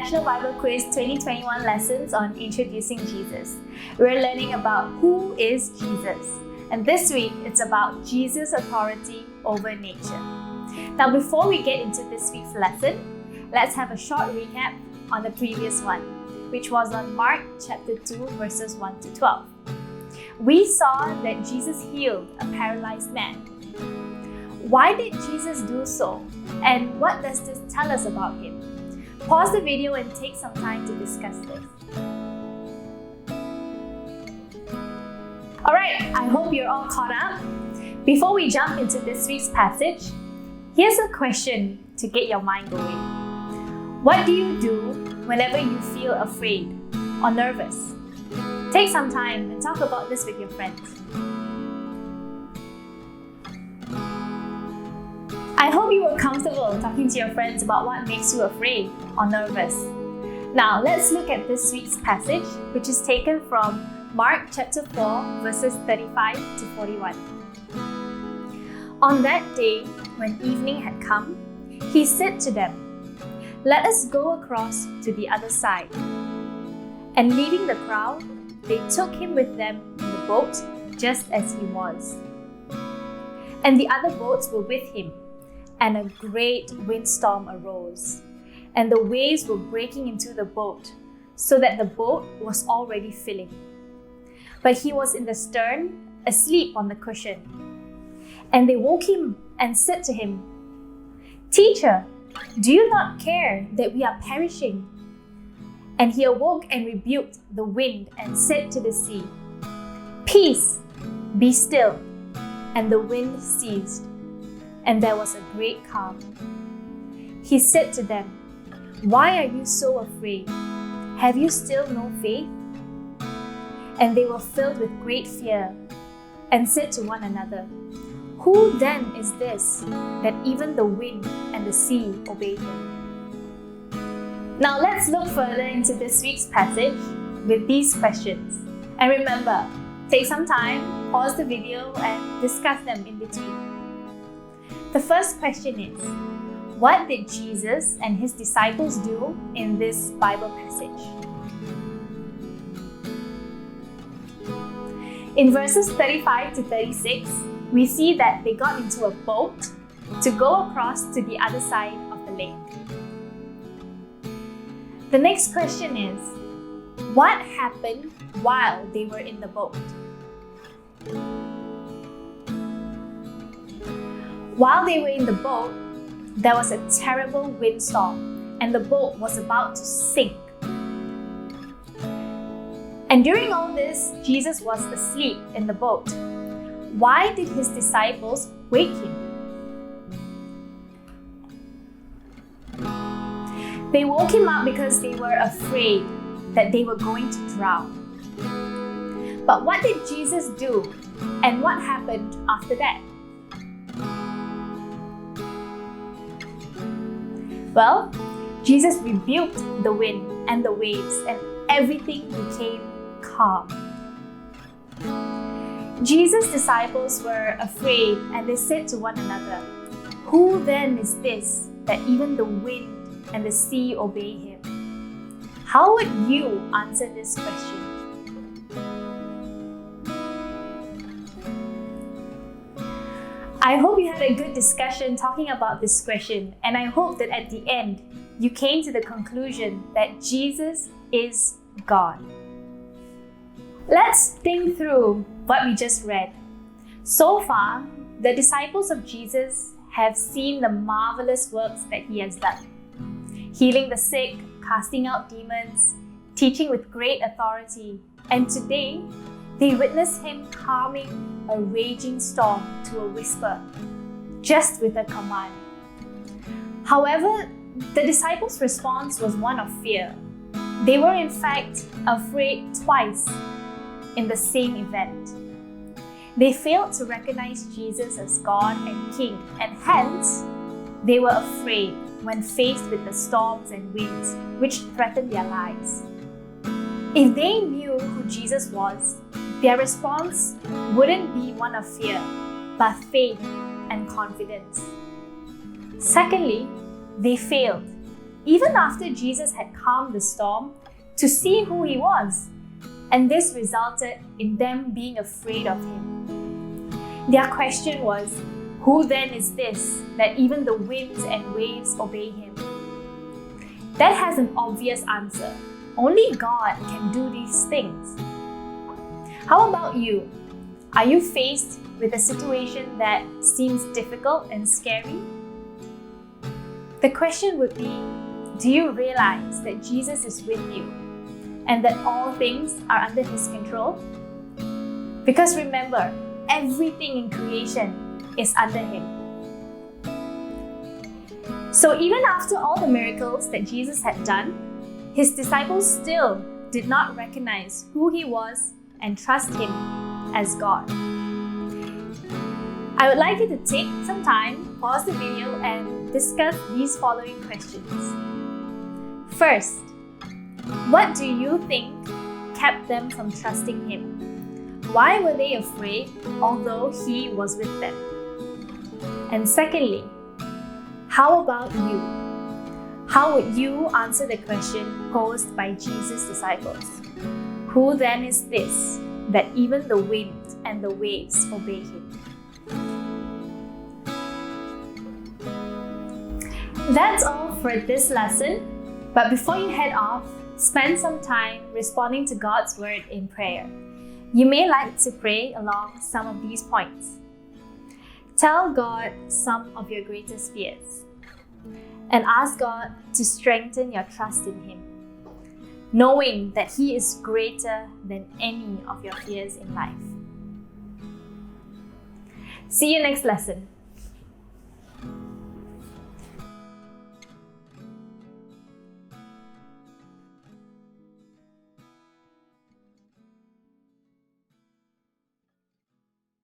National Bible Quiz 2021 lessons on Introducing Jesus. We're learning about who is Jesus. And this week, it's about Jesus' authority over nature. Now, before we get into this week's lesson, let's have a short recap on the previous one, which was on Mark chapter 2, verses 1 to 12. We saw that Jesus healed a paralyzed man. Why did Jesus do so? And what does this tell us about him? Pause the video and take some time to discuss this. Alright, I hope you're all caught up. Before we jump into this week's passage, here's a question to get your mind going. What do you do whenever you feel afraid or nervous? Take some time and talk about this with your friends. I hope you were comfortable talking to your friends about what makes you afraid or nervous. Now, let's look at this week's passage, which is taken from Mark chapter 4, verses 35 to 41. On that day, when evening had come, he said to them, "Let us go across to the other side." And leaving the crowd, they took him with them in the boat, just as he was. And the other boats were with him, and a great windstorm arose, and the waves were breaking into the boat, so that the boat was already filling. But he was in the stern, asleep on the cushion. And they woke him and said to him, "Teacher, do you not care that we are perishing?" And he awoke and rebuked the wind and said to the sea, "Peace, be still." And the wind ceased, and there was a great calm. He said to them, "Why are you so afraid? Have you still no faith?" And they were filled with great fear and said to one another, "Who then is this, that even the wind and the sea obey him?" Now let's look further into this week's passage with these questions. And remember, take some time, pause the video, and discuss them in between. The first question is, what did Jesus and his disciples do in this Bible passage? In verses 35 to 36, we see that they got into a boat to go across to the other side of the lake. The next question is, what happened while they were in the boat? While they were in the boat, there was a terrible windstorm, and the boat was about to sink. And during all this, Jesus was asleep in the boat. Why did his disciples wake him? They woke him up because they were afraid that they were going to drown. But what did Jesus do? And what happened after that? Well, Jesus rebuked the wind and the waves, and everything became calm. Jesus' disciples were afraid, and they said to one another, "Who then is this, that even the wind and the sea obey him?" How would you answer this question? I hope you had a good discussion talking about this question, and I hope that at the end, you came to the conclusion that Jesus is God. Let's think through what we just read. So far, the disciples of Jesus have seen the marvelous works that he has done. Healing the sick, casting out demons, teaching with great authority. And today, they witness him calming a raging storm to a whisper, just with a command. However, the disciples' response was one of fear. They were in fact afraid twice in the same event. They failed to recognize Jesus as God and King, and hence, they were afraid when faced with the storms and winds which threatened their lives. If they knew who Jesus was, their response wouldn't be one of fear, but faith and confidence. Secondly, they failed even after Jesus had calmed the storm, to see who he was, and this resulted in them being afraid of him. Their question was, "Who then is this that even the winds and waves obey him?" That has an obvious answer. Only God can do these things. How about you? Are you faced with a situation that seems difficult and scary? The question would be, do you realize that Jesus is with you and that all things are under his control? Because remember, everything in creation is under him. So even after all the miracles that Jesus had done, his disciples still did not recognize who he was and trust him as God. I would like you to take some time, pause the video, and discuss these following questions. First, what do you think kept them from trusting him? Why were they afraid although he was with them? And secondly, how about you? How would you answer the question posed by Jesus' disciples? Who then is this that even the wind and the waves obey him? That's all for this lesson. But before you head off, spend some time responding to God's word in prayer. You may like to pray along some of these points. Tell God some of your greatest fears and ask God to strengthen your trust in him, knowing that he is greater than any of your fears in life. See you next lesson.